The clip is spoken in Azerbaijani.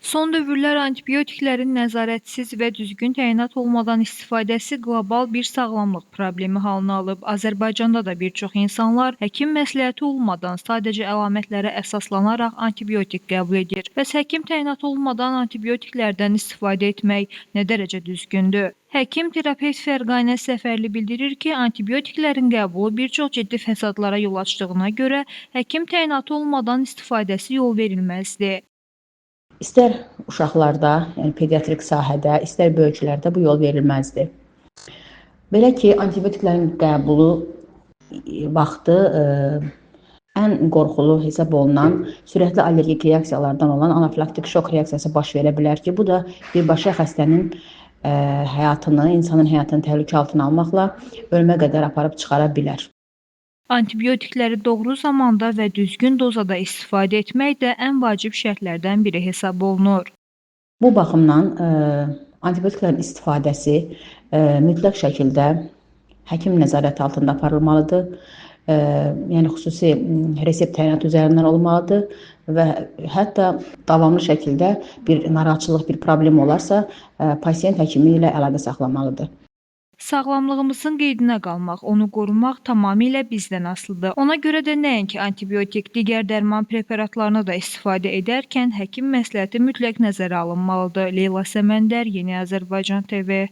Son dövrlər antibiotiklərin nəzarətsiz və düzgün təyinat olmadan istifadəsi qlobal bir sağlamlıq problemi halını alıb. Azərbaycanda da bir çox insanlar həkim məsləhəti olmadan sadəcə əlamətlərə əsaslanaraq antibiotik qəbul edir. Bəs həkim təyinatı olmadan antibiotiklərdən istifadə etmək nə dərəcə düzgündür? Həkim terapevt Fərqanə Səfərli bildirir ki, antibiotiklərin qəbulu bir çox ciddi fəsadlara yol açdığına görə həkim təyinatı olmadan istifadəsi yol verilməzdir. İstər uşaqlarda, yəni pediatrik sahədə, istər böyüklərdə bu yol verilməzdir. Belə ki, antibiotiklərin qəbulu vaxtı ən qorxulu hesab olunan sürətli allergik reaksiyalardan olan anafilaktik şok reaksiyası baş verə bilər ki, bu da birbaşa xəstənin həyatını, insanın həyatını təhlükə altına almaqla ölümə qədər aparıb çıxara bilər. Antibiotikləri doğru zamanda və düzgün dozada istifadə etmək də ən vacib şərtlərdən biri hesab olunur. Bu baxımdan antibiotiklərin istifadəsi mütləq şəkildə həkim nəzarəti altında aparılmalıdır. Yəni xüsusi resept təyinatı üzərindən olmalıdır və hətta davamlı şəkildə bir narahatçılıq, bir problem olarsa, pasiyent həkimi ilə əlaqə saxlamalıdır. Sağlamlığımızın qeydinə qalmaq, onu qorumaq tamamilə bizdən asılıdır. Ona görə də nəinki antibiotik, digər dərman preparatlarını da istifadə edərkən həkim məsləhəti mütləq nəzərə alınmalıdır. Leyla Səməndər, Yeni Azərbaycan TV.